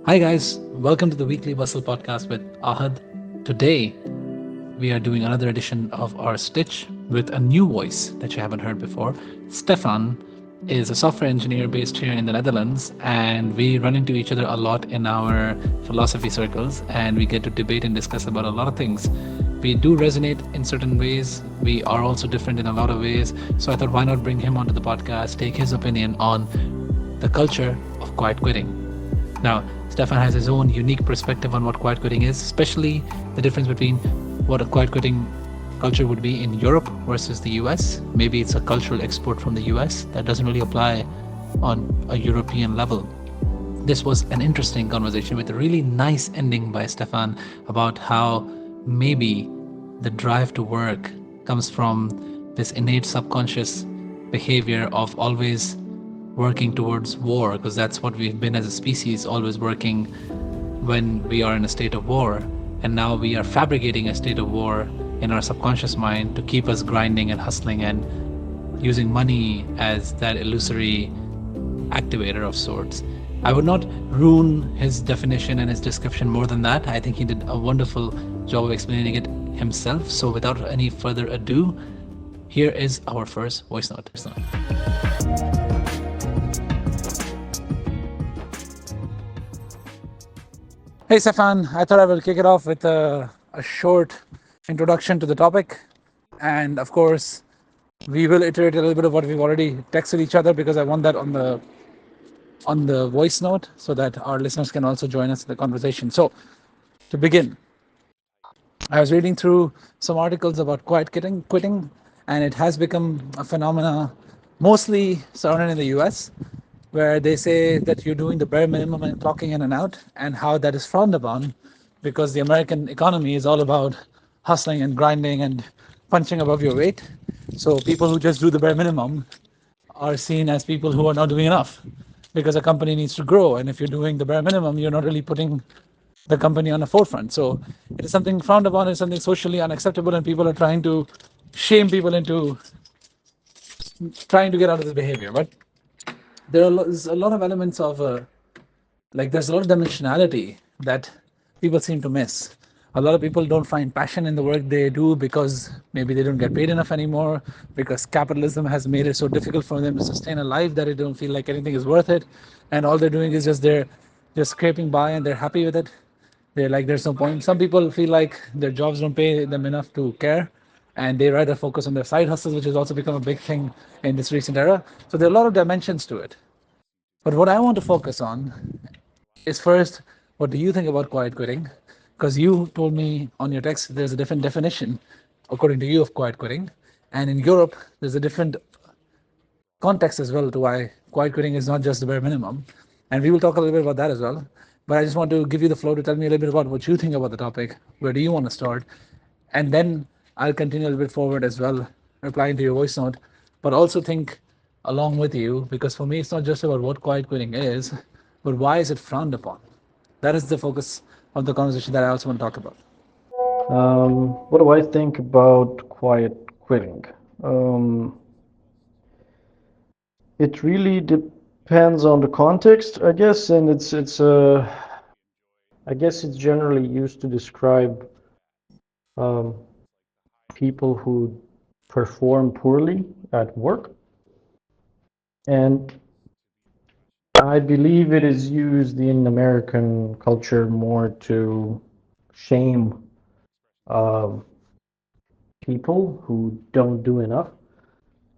Hi, guys. Welcome to the Weekly Bustle podcast with Ahad. Today, we are doing another edition of our Stitch with a new voice that you haven't heard before. Stefan is a software engineer based here in the Netherlands, and we run into each other a lot in our philosophy circles, and we get to debate and discuss about a lot of things. We do resonate in certain ways. We are also different in a lot of ways. So I thought, why not bring him onto the podcast, take his opinion on the culture of quiet quitting. Now, Stefan has his own unique perspective on what quiet quitting is, especially the difference between what a quiet quitting culture would be in Europe versus the US. Maybe it's a cultural export from the US that doesn't really apply on a European level. This was an interesting conversation with a really nice ending by Stefan about how maybe the drive to work comes from this innate subconscious behavior of always working towards war, because that's what we've been as a species, always working when we are in a state of war. And now we are fabricating a state of war in our subconscious mind to keep us grinding and hustling and using money as that illusory activator of sorts. I would not ruin his definition and his description more than that. I think he did a wonderful job of explaining it himself. So without any further ado, here is our first voice note. Hey, Stefan, I thought I will kick it off with a short introduction to the topic. And of course, we will iterate a little bit of what we've already texted each other, because I want that on the voice note so that our listeners can also join us in the conversation. So, to begin, I was reading through some articles about quitting, and it has become a phenomena mostly surrounded in the US, where they say that you're doing the bare minimum and clocking in and out, and how that is frowned upon because the American economy is all about hustling and grinding and punching above your weight. So people who just do the bare minimum are seen as people who are not doing enough, because a company needs to grow. And if you're doing the bare minimum, you're not really putting the company on the forefront. So it is something frowned upon, it's something socially unacceptable, and people are trying to shame people into trying to get out of this behavior. But there's a lot of elements of there's a lot of dimensionality that people seem to miss. A lot of people don't find passion in the work they do because maybe they don't get paid enough anymore, because capitalism has made it so difficult for them to sustain a life that they don't feel like anything is worth it, and all they're doing is they're just scraping by and they're happy with it. They're like, there's no point. Some people feel like their jobs don't pay them enough to care, and they rather focus on their side hustles, which has also become a big thing in this recent era. So there are a lot of dimensions to it. But what I want to focus on is, first, what do you think about quiet quitting? Because you told me on your text there's a different definition, according to you, of quiet quitting. And in Europe, there's a different context as well to why quiet quitting is not just the bare minimum. And we will talk a little bit about that as well. But I just want to give you the floor to tell me a little bit about what you think about the topic. Where do you want to start? And then I'll continue a little bit forward as well, replying to your voice note, but also think along with you, because for me, it's not just about what quiet quitting is, but why is it frowned upon? That is the focus of the conversation that I also want to talk about. What do I think about quiet quitting? Um, it really depends on the context, I guess, and I guess it's generally used to describe um, people who perform poorly at work, and I believe it is used in American culture more to shame uh, people who don't do enough,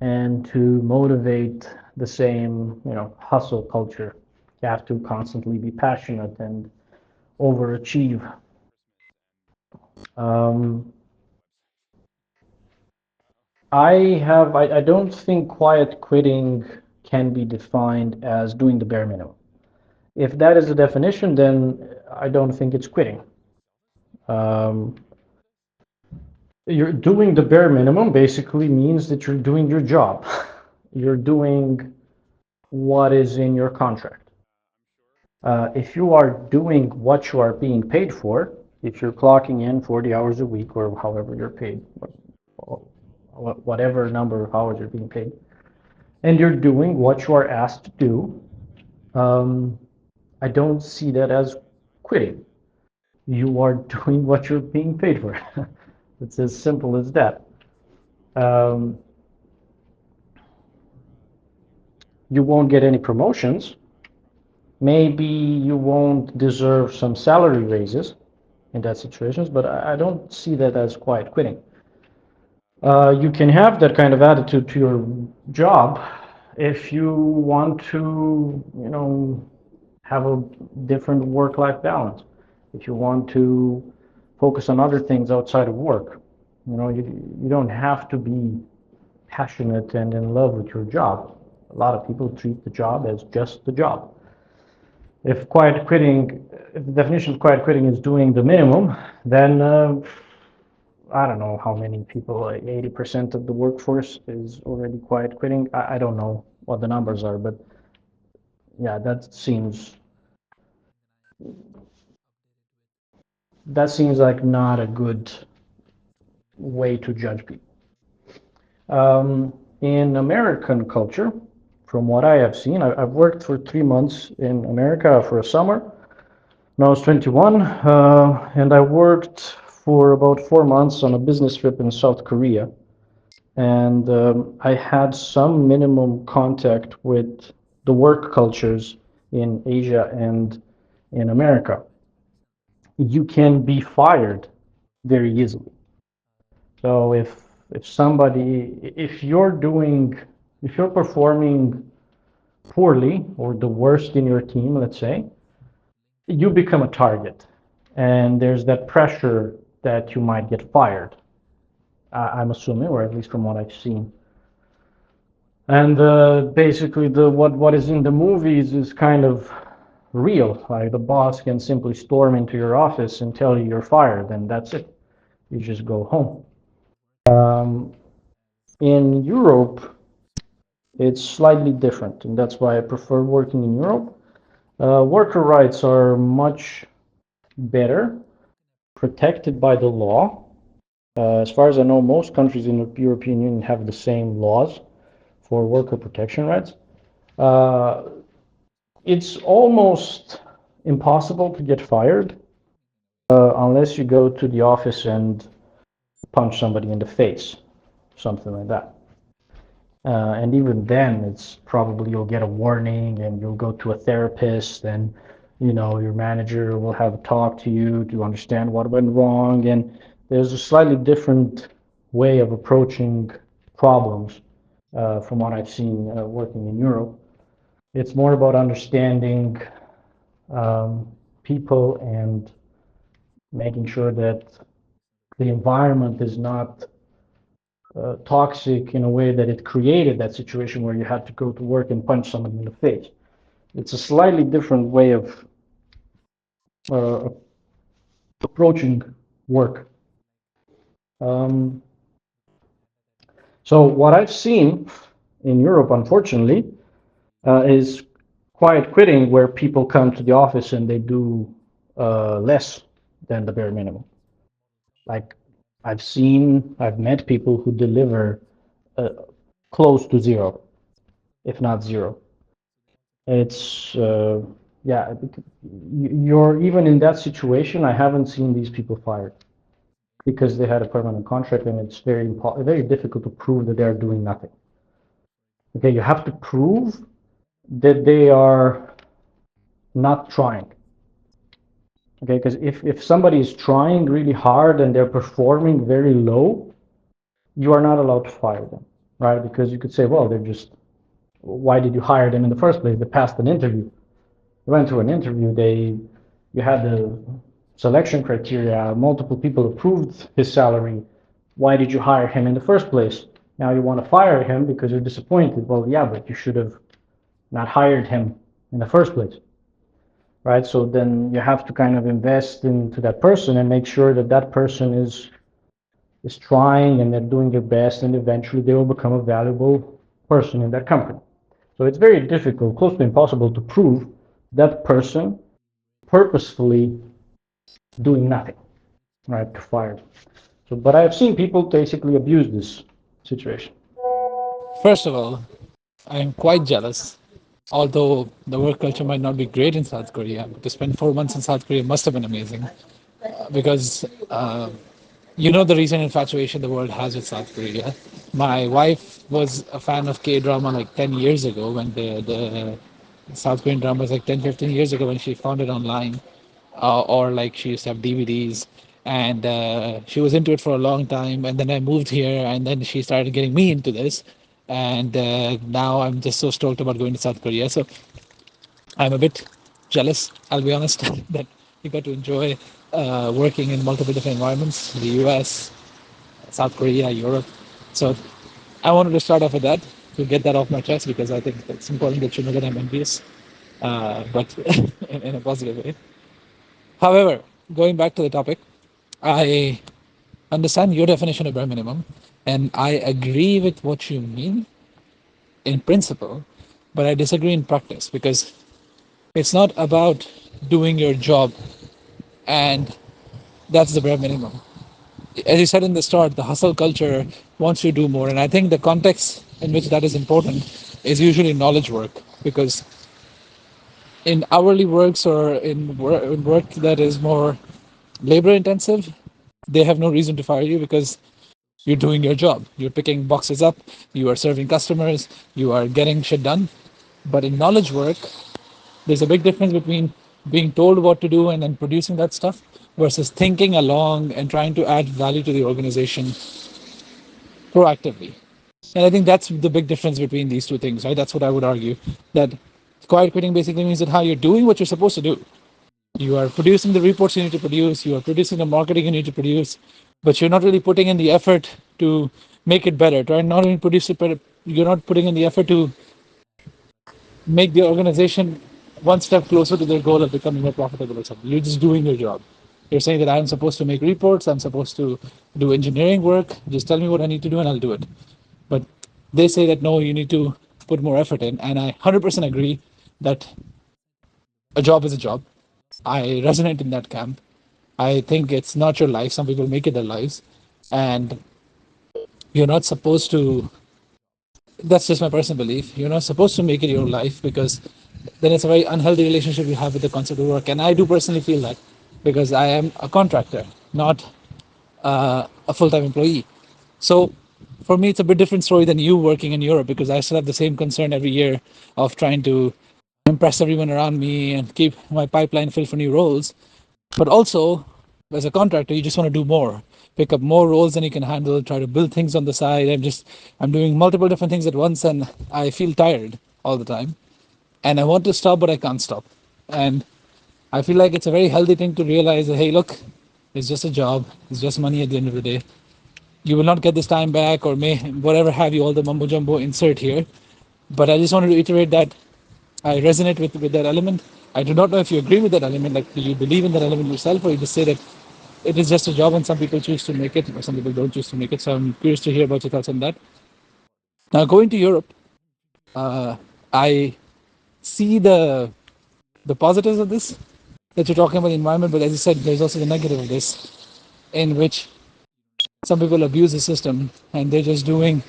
and to motivate the same, hustle culture. You have to constantly be passionate and overachieve. Um, I don't think quiet quitting can be defined as doing the bare minimum. If that is the definition, then I don't think it's quitting. Um, you're doing the bare minimum basically means that you're doing your job. You're doing what is in your contract. If you are doing what you are being paid for, if you're clocking in 40 hours a week or however you're paid, whatever number of hours you're being paid, and you're doing what you are asked to do, um, I don't see that as quitting. You are doing what you're being paid for. It's as simple as that. Um, you won't get any promotions. Maybe you won't deserve some salary raises in that situations, but I don't see that as quiet quitting. You can have that kind of attitude to your job if you want to, have a different work-life balance. If you want to focus on other things outside of work, you don't have to be passionate and in love with your job. A lot of people treat the job as just the job. If the definition of quiet quitting is doing the minimum, then I don't know how many people, like 80% of the workforce is already quiet quitting. I don't know what the numbers are, but yeah, that seems like not a good way to judge people. In American culture, from what I have seen, I've worked for 3 months in America for a summer when I was 21, and I worked for about 4 months on a business trip in South Korea. And I had some minimum contact with the work cultures in Asia and in America. You can be fired very easily. So if you're performing poorly or the worst in your team, let's say, you become a target, and there's that pressure that you might get fired. I'm assuming, or at least from what I've seen. And basically, the what is in the movies is kind of real. Like the boss can simply storm into your office and tell you you're fired, and that's it. You just go home. Um, in Europe, it's slightly different, and that's why I prefer working in Europe. Worker rights are much better protected by the law. As far as I know, most countries in the European Union have the same laws for worker protection rights. Uh, it's almost impossible to get fired unless you go to the office and punch somebody in the face, something like that. And even then, it's probably you'll get a warning and you'll go to a therapist, and your manager will have a talk to you to understand what went wrong. And there's a slightly different way of approaching problems from what I've seen working in Europe. It's more about understanding um, people and making sure that the environment is not toxic in a way that it created that situation where you had to go to work and punch somebody in the face. It's a slightly different way of uh, approaching work. Um, so what I've seen in Europe, unfortunately, is quiet quitting, where people come to the office and they do less than the bare minimum. Like I've met people who deliver uh, close to zero, if not zero. It's yeah, you're even in that situation. I haven't seen these people fired because they had a permanent contract, and it's very difficult to prove that they're doing nothing. Okay, you have to prove that they are not trying. Okay, because if somebody is trying really hard and they're performing very low, you are not allowed to fire them, right? Because you could say, well, why did you hire them in the first place? They passed an interview. They went through an interview. You had the selection criteria. Multiple people approved his salary. Why did you hire him in the first place? Now you want to fire him because you're disappointed. Well, yeah, but you should have not hired him in the first place, right? So then you have to kind of invest into that person and make sure that that person is trying and they're doing their best, and eventually they will become a valuable person in that company. So it's very difficult, close to impossible, to prove that person purposefully doing nothing, right, to fire. So, but I've seen people basically abuse this situation. First of all, I'm quite jealous Although the work culture might not be great in South Korea, to spend 4 months in South Korea must have been amazing because you know the recent infatuation the world has with South Korea. My wife was a fan of K drama like 10 years ago when the South Korean dramas like 10, 15 years ago when she found it online, or like she used to have DVDs, and she was into it for a long time. And then I moved here, and then she started getting me into this. And now I'm just so stoked about going to South Korea. So I'm a bit jealous, I'll be honest, that you got to enjoy working in multiple different environments, the US, South Korea, Europe. So I wanted to start off with that to get that off my chest because I think it's important that you know that I'm envious, but in a positive way. However, going back to the topic, I understand your definition of bare minimum, and I agree with what you mean in principle, but I disagree in practice because it's not about doing your job, and that's the bare minimum. As you said in the start, the hustle culture wants you to do more, and I think the context in which that is important is usually knowledge work because in hourly works or in work that is more labor intensive, they have no reason to fire you because you're doing your job. You're picking boxes up, you are serving customers, you are getting shit done. But in knowledge work, there's a big difference between being told what to do and then producing that stuff versus thinking along and trying to add value to the organization proactively. And I think that's the big difference between these two things, right? That's what I would argue. That quiet quitting basically means that how you're doing what you're supposed to do. You are producing the reports you need to produce, you are producing the marketing you need to produce, but you're not really putting in the effort to make it better. Try not even produce it better. You're not putting in the effort to make the organization one step closer to their goal of becoming more profitable or something. You're just doing your job. You're saying that I'm supposed to make reports, I'm supposed to do engineering work, just tell me what I need to do and I'll do it. But they say that no, you need to put more effort in. And I 100% agree that a job is a job. I resonate in that camp. I think it's not your life. Some people make it their lives. And you're not supposed to, that's just my personal belief. You're not supposed to make it your life because then it's a very unhealthy relationship you have with the concept of work. And I do personally feel that because I am a contractor, not a full time employee. So for me, it's a bit different story than you working in Europe because I still have the same concern every year of trying to impress everyone around me and keep my pipeline filled for new roles. But also, as a contractor, you just want to do more, pick up more roles than you can handle, try to build things on the side. I'm doing multiple different things at once and I feel tired all the time. And I want to stop, but I can't stop. And I feel like it's a very healthy thing to realize that, hey, look, it's just a job, it's just money at the end of the day. You will not get this time back, or may whatever have you, all the mumbo jumbo insert here. But I just wanted to reiterate that I resonate with that element. I do not know if you agree with that element, like do you believe in that element yourself, or you just say that it is just a job and some people choose to make it or some people don't choose to make it. So I'm curious to hear about your thoughts on that. Now, going to Europe, I see the positives of this that you're talking about the environment, but as you said, there's also the negative of this, in which some people abuse the system and they're just doing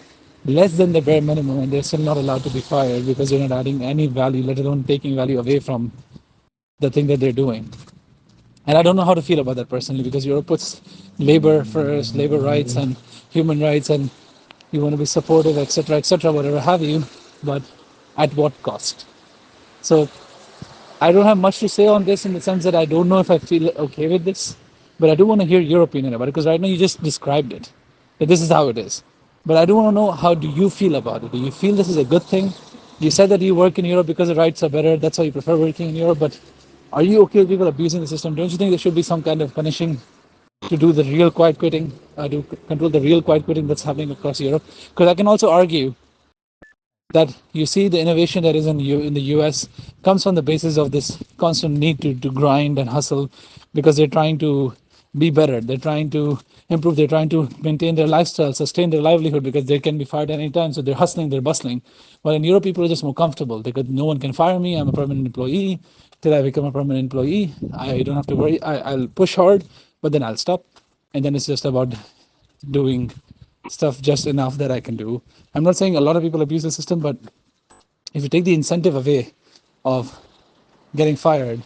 less than the bare minimum and they're still not allowed to be fired because they're not adding any value, let alone taking value away from the thing that they're doing. And I don't know how to feel about that personally because Europe puts labor first, labor rights and human rights, and you want to be supportive, etc., whatever have you, but at what cost? So I don't have much to say on this in the sense that I don't know if I feel okay with this, but I do want to hear your opinion about it because right now you just described it, that this is how it is. But I do want to know, how do you feel about it? Do you feel this is a good thing? You said that you work in Europe because the rights are better. That's why you prefer working in Europe. But are you okay with people abusing the system? Don't you think there should be some kind of punishing to do the real quiet quitting, to control the real quiet quitting that's happening across Europe? Because I can also argue that you see the innovation that is in the US comes from the basis of this constant need to grind and hustle because they're trying to be better, they're trying to improve, they're trying to maintain their lifestyle, sustain their livelihood because they can be fired at any time, so they're hustling, they're bustling. While in Europe people are just more comfortable because no one can fire me, I'm a permanent employee. Till I become a permanent employee, I don't have to worry. I'll push hard, but then I'll stop, and then it's just about doing stuff just enough that I can do. I'm not saying a lot of people abuse the system, but If you take the incentive away of getting fired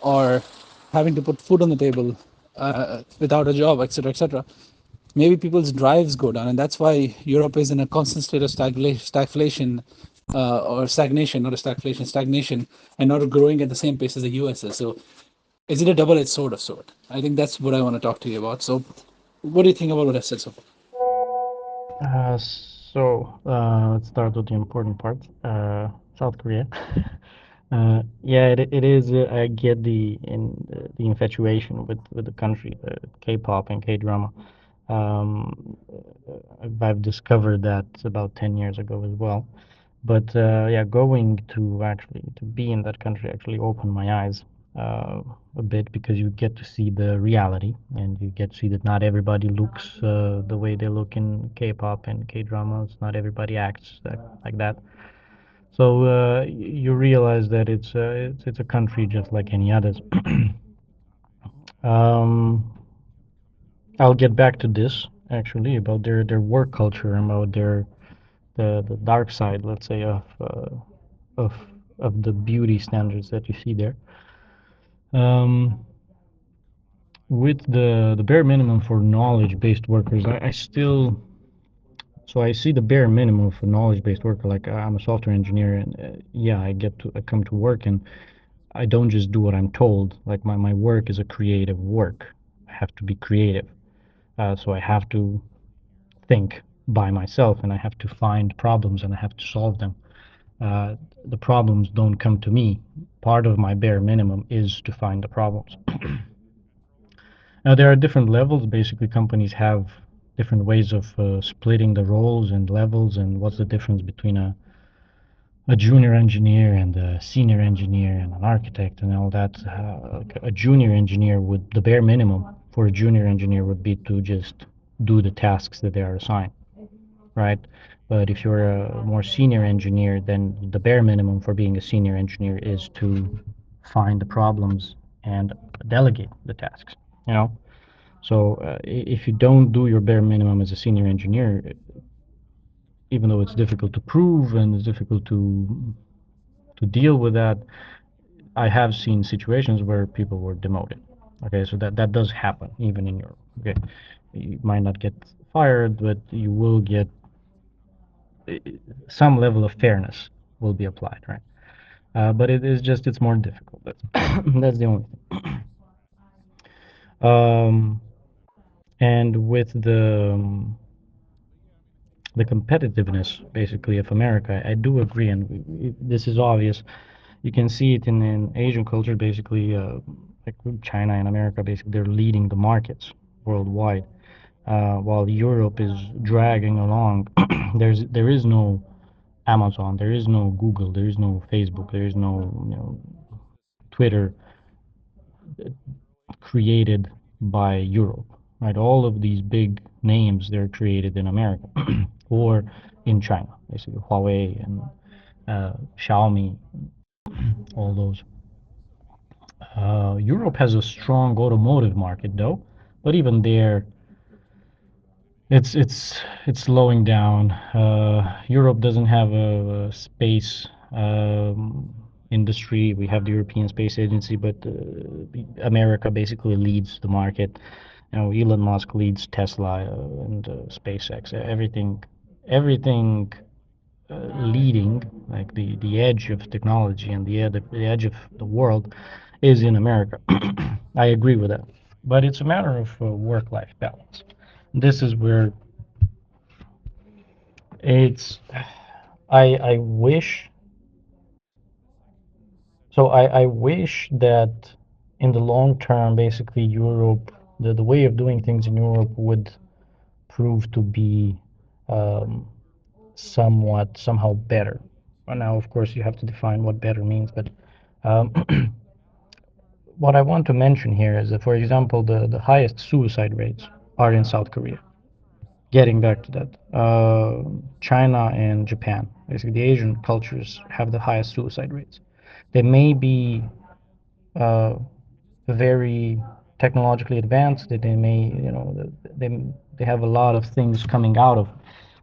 or having to put food on the table without a job, etc., etc., maybe people's drives go down, and that's why Europe is in a constant state of stagflation, or stagnation, not a stagflation, stagnation, and not growing at the same pace as the US is. So, is it a double-edged sword of sort? I think that's what I want to talk to you about. So, what do you think about what I said so far? Let's start with the important part. South Korea. Yeah, it is. I get the infatuation with the country, K-pop and K-drama. I've discovered that about 10 years ago as well. But yeah, going to actually to be in that country actually opened my eyes uh, a bit because you get to see the reality and you get to see that not everybody looks the way they look in K-pop and K-dramas. Not everybody acts like that. So you realize that it's a country just like any others. um, I'll get back to this actually about their work culture and about the dark side, let's say, of of the beauty standards that you see there. Um, with the bare minimum for knowledge-based workers, I still so I see the bare minimum for knowledge-based worker. Like I'm a software engineer, and yeah, I come to work, and I don't just do what I'm told. Like my work is a creative work. I have to be creative, so I have to think by myself, and I have to find problems, and I have to solve them. Uh, the problems don't come to me. Part of my bare minimum is to find the problems. Now, there are different levels. Basically, companies have different ways of splitting the roles and levels, and what's the difference between a junior engineer and a senior engineer and an architect and all that. A junior engineer would, the bare minimum for a junior engineer would be to just do the tasks that they are assigned, right? But if you're a more senior engineer, then the bare minimum for being a senior engineer is to find the problems and delegate the tasks, you know? So if you don't do your bare minimum as a senior engineer, even though it's difficult to prove and it's difficult to deal with that, I have seen situations where people were demoted. Okay, so that does happen even in Europe. Okay, you might not get fired, but you will get some level of fairness will be applied, right? But it is just it's more difficult. That's that's the only thing. Um, and with the competitiveness basically of America, I do agree, and this is obvious. You can see it in Asian culture, basically, like China and America, basically, they're leading the markets worldwide, while Europe is dragging along. There is no Amazon, there is no Google, there is no Facebook, there is no Twitter created by Europe, right? All of these big names they're created in America or in China, basically Huawei and Xiaomi, all those. Europe has a strong automotive market though, but even there, it's it's it's slowing down. Europe doesn't have a space industry. We have the European Space Agency, but America basically leads the market. Elon Musk leads Tesla and SpaceX. Everything leading, like the edge of technology and the edge of the world, is in America. I agree with that. But it's a matter of work-life balance. This is where it's. I wish. So I wish that in the long term, basically Europe, the way of doing things in Europe would prove to be um, somehow better. Well, now, of course, you have to define what better means, but um, what I want to mention here is that, for example, the highest suicide rates are in South Korea. Getting back to that, China and Japan, basically the Asian cultures have the highest suicide rates. They may be uh, very technologically advanced, that they may, they have a lot of things coming out of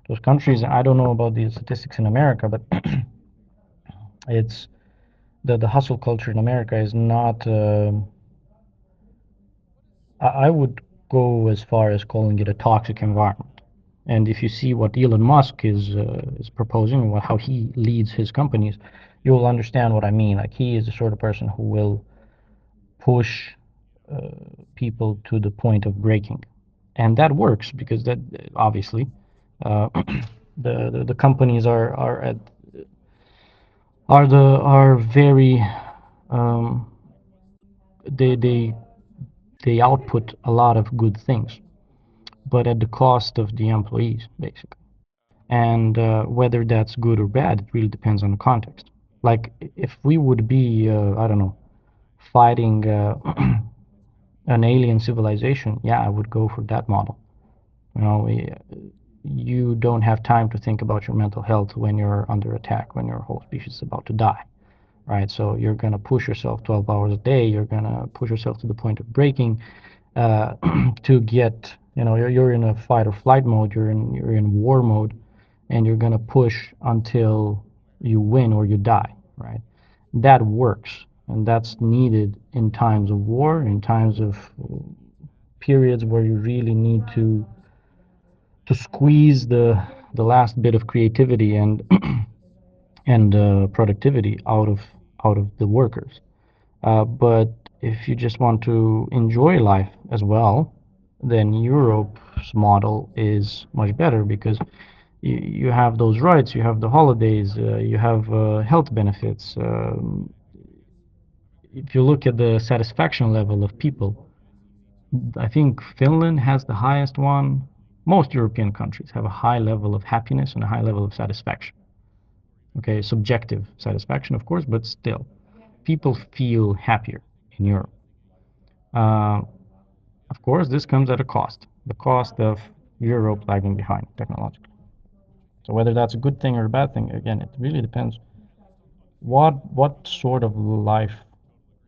those countries. I don't know about the statistics in America, but It's the hustle culture in America is not. I would go as far as calling it a toxic environment. And if you see what Elon Musk is proposing, how he leads his companies, you'll understand what I mean. Like he is the sort of person who will push uh, people to the point of breaking, and that works because that obviously uh, the companies are very um, they they they output a lot of good things, but at the cost of the employees, basically. And whether that's good or bad, it really depends on the context. Like if we would be, I don't know, fighting an alien civilization, yeah, I would go for that model. You know, you don't have time to think about your mental health when you're under attack, when your whole species is about to die, right? So you're going to push yourself 12 hours a day. You're going to push yourself to the point of breaking uh, to get, you're in a fight or flight mode. You're in war mode, and you're going to push until you win or you die, right? That works, and that's needed in times of war, in times of periods where you really need to squeeze the last bit of creativity and and productivity out of the workers. But if you just want to enjoy life as well, then Europe's model is much better because you have those rights, you have the holidays, you have health benefits. If you look at the satisfaction level of people, I think Finland has the highest one. Most European countries have a high level of happiness and a high level of satisfaction. Okay, subjective satisfaction, of course, but still, people feel happier in Europe. Uh, of course, this comes at a cost, the cost of Europe lagging behind technologically. So whether that's a good thing or a bad thing, again, it really depends. What sort of life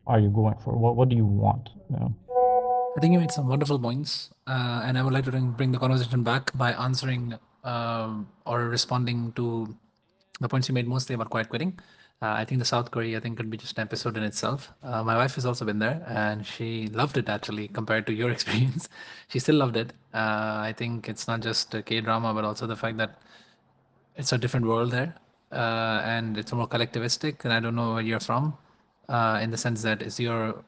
are you going for? What do you want? You know? I think you made some wonderful points, and I would like to bring the conversation back by answering or responding to the points you made mostly about quiet quitting. I think the South Korea thing could be just an episode in itself. My wife has also been there, and she loved it actually compared to your experience. She still loved it. I think it's not just a K drama, but also the fact that it's a different world there, and it's more collectivistic. And I don't know where you're from, in the sense that is your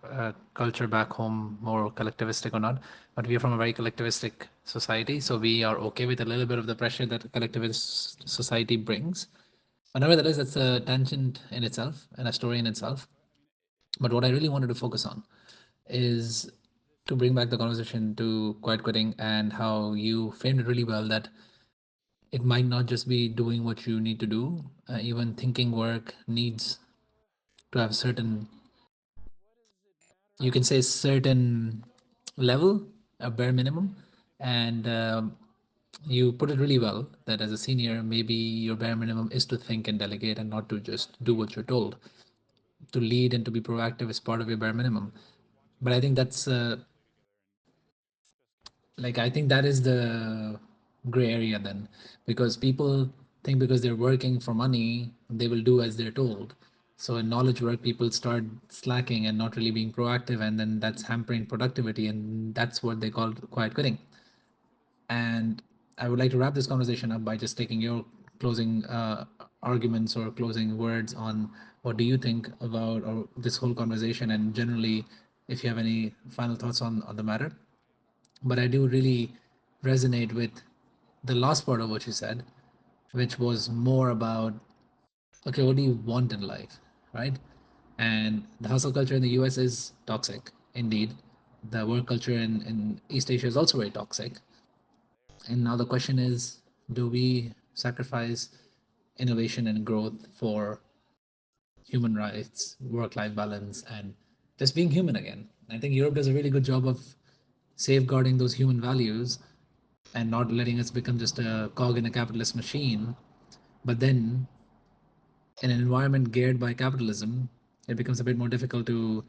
culture back home more collectivistic or not? But we are from a very collectivistic society, so we are okay with a little bit of the pressure that a collectivist society brings. But nevertheless, it's a tangent in itself and a story in itself. But what I really wanted to focus on is to bring back the conversation to quiet quitting and how you framed it really well, that it might not just be doing what you need to do. Even thinking work needs to have certain, you can say, certain level, a bare minimum. And you put it really well that as a senior, maybe your bare minimum is to think and delegate and not to just do what you're told. To lead and to be proactive is part of your bare minimum. But I think that's like, I think that is the gray area then, because people think because they're working for money they will do as they're told. So in knowledge work people start slacking and not really being proactive, and then that's hampering productivity, and that's what they call quiet quitting. And I would like to wrap this conversation up by just taking your closing arguments or closing words on what do you think about or this whole conversation, and generally if you have any final thoughts on the matter. But I do really resonate with the last part of what you said, which was more about, okay, what do you want in life, right? And the hustle culture in the US is toxic, indeed. The work culture in East Asia is also very toxic. And now the question is, do we sacrifice innovation and growth for human rights, work life balance, and just being human again? I think Europe does a really good job of safeguarding those human values and not letting us become just a cog in a capitalist machine. But then, in an environment geared by capitalism, it becomes a bit more difficult to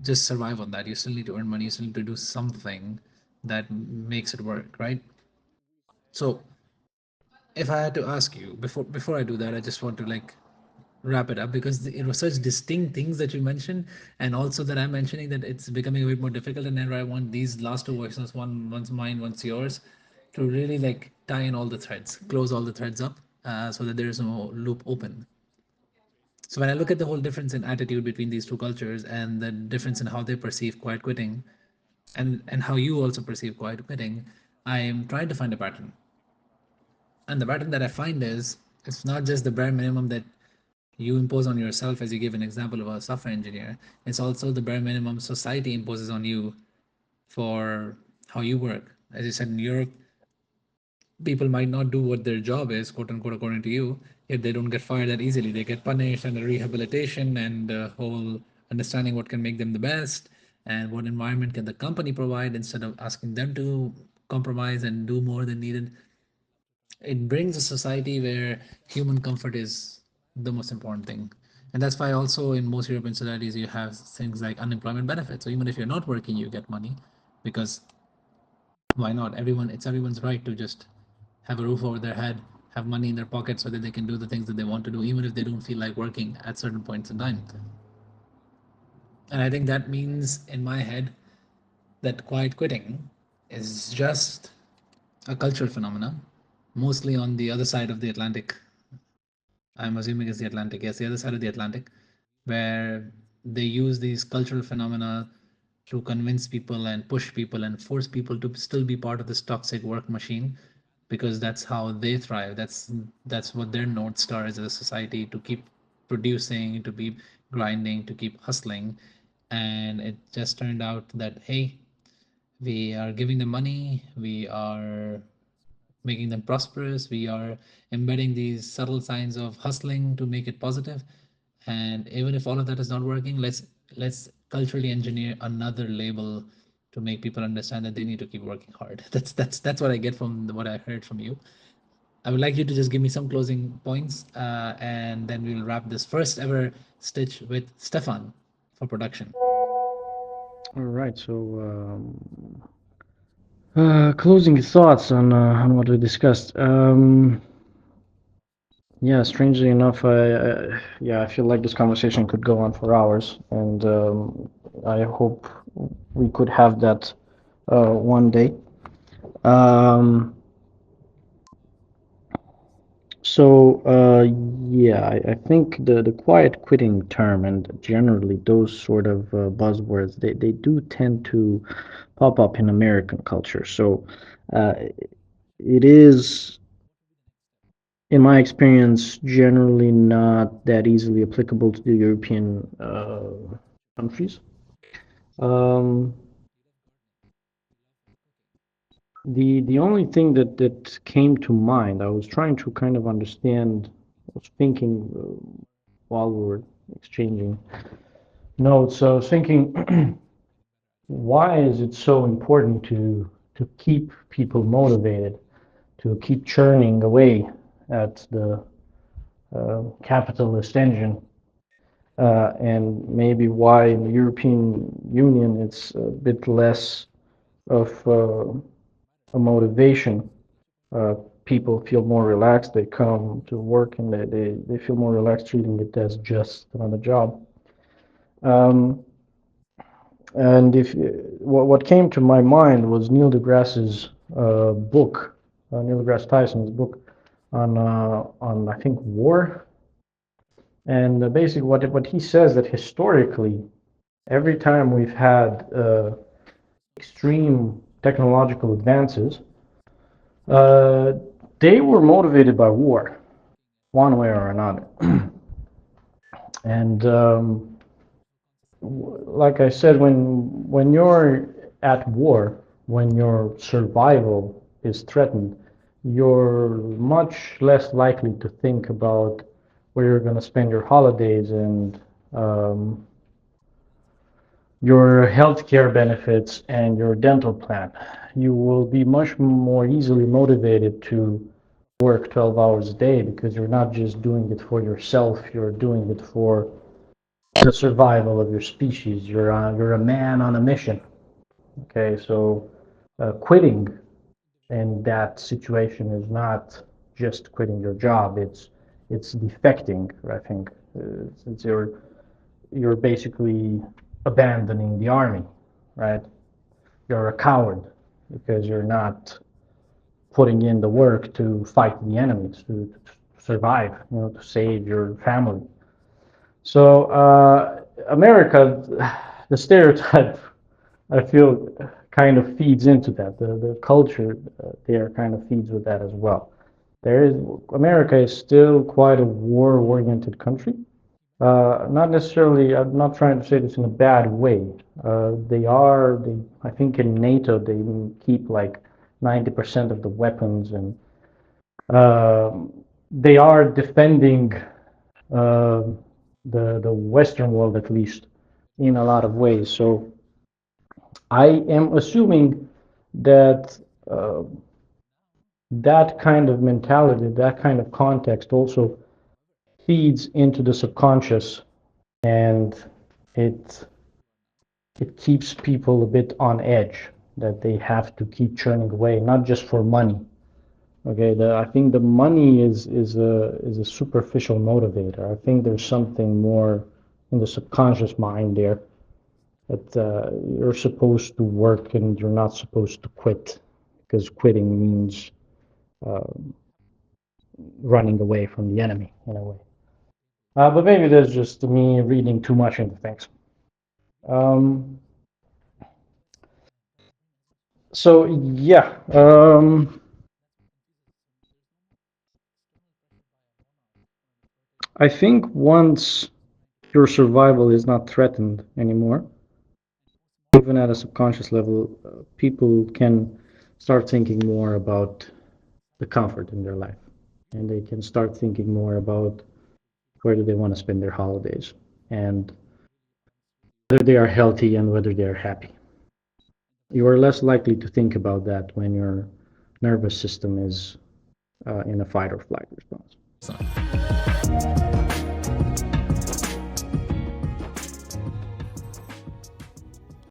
just survive on that. You still need to earn money, you still need to do something that makes it work, right? So, if I had to ask you before I do that, I just want to like wrap it up, because it was such distinct things that you mentioned, and also that I'm mentioning, that it's becoming a bit more difficult. And then I want these last two voices, one's mine, one's yours, to really like tie in all the threads, close all the threads up, so that there is no loop open. So when I look at the whole difference in attitude between these two cultures, and the difference in how they perceive quiet quitting, and how you also perceive quiet quitting, I am trying to find a pattern. And the pattern that I find is, it's not just the bare minimum that you impose on yourself, as you gave an example of a software engineer. It's also the bare minimum society imposes on you for how you work. As you said, in Europe, people might not do what their job is, quote unquote, according to you, if they don't get fired that easily. They get punished, and a rehabilitation, and a whole understanding what can make them the best, and what environment can the company provide, instead of asking them to compromise and do more than needed. It brings a society where human comfort is the most important thing. And that's why also in most European societies you have things like unemployment benefits. So even if you're not working, you get money, because why not? It's everyone's right to just have a roof over their head, have money in their pocket, so that they can do the things that they want to do, even if they don't feel like working at certain points in time. And I think that means, in my head, that quiet quitting is just a cultural phenomenon, mostly on the other side of the Atlantic. I'm assuming it's the Atlantic. Yes, the other side of the Atlantic, where they use these cultural phenomena to convince people and push people and force people to still be part of this toxic work machine, because that's how they thrive. That's what their North Star is as a society, to keep producing, to keep grinding, to keep hustling. And it just turned out that, hey, we are giving them money, we are making them prosperous, we are embedding these subtle signs of hustling to make it positive. And even if all of that is not working, let's culturally engineer another label to make people understand that they need to keep working hard. That's what I get from what I heard from you. I would like you to just give me some closing points, and then we'll wrap this first ever stitch with Stefan for production. All right, so closing thoughts on what we discussed. Yeah, strangely enough, yeah, I feel like this conversation could go on for hours, and I hope we could have that one day. Um, so yeah, I think the quiet quitting term and generally those sort of buzzwords, they do tend to pop up in American culture. So uh, it is, in my experience, generally not that easily applicable to the European countries. Um, the only thing that came to mind, I was trying to kind of understand, I was thinking while we were exchanging notes, I was thinking, why is it so important to keep people motivated, to keep churning away at the capitalist engine? And maybe why in the European Union it's a bit less of a motivation. Uh, People feel more relaxed. They come to work and they feel more relaxed, treating it as just another job. Um, and if what came to my mind was Neil deGrasse's book, Neil deGrasse Tyson's book on I think war. And basically, what he says that historically, every time we've had extreme technological advances, uh, they were motivated by war, one way or another. And like I said, when you're at war, when your survival is threatened, you're much less likely to think about where you're going to spend your holidays and um, your healthcare benefits and your dental plan. You will be much more easily motivated to work 12 hours a day because you're not just doing it for yourself, you're doing it for the survival of your species. You're a man on a mission. Okay, so quitting in that situation is not just quitting your job. It's defecting, I think, since you're basically abandoning the army, right? You're a coward because you're not putting in the work to fight the enemies, to survive, to save your family. So America, the stereotype, I feel, kind of feeds into that. The culture there kind of feeds with that as well. There is America is still quite a war-oriented country. Not necessarily. I'm not trying to say this in a bad way. I think in NATO they keep like 90% of the weapons, and uh, they are defending uh, the Western world at least in a lot of ways. So I am assuming that uh, that kind of mentality, that kind of context also feeds into the subconscious, and it it keeps people a bit on edge, that they have to keep churning away, not just for money. Okay, I think the money is a superficial motivator. I think there's something more in the subconscious mind there, that you're supposed to work and you're not supposed to quit, because quitting means uh, running away from the enemy in a way. But maybe that's just me reading too much into things. Um, so yeah, I think once your survival is not threatened anymore, even at a subconscious level, people can start thinking more about the comfort in their life, and they can start thinking more about where do they want to spend their holidays, and whether they are healthy and whether they are happy. You are less likely to think about that when your nervous system is in a fight or flight response.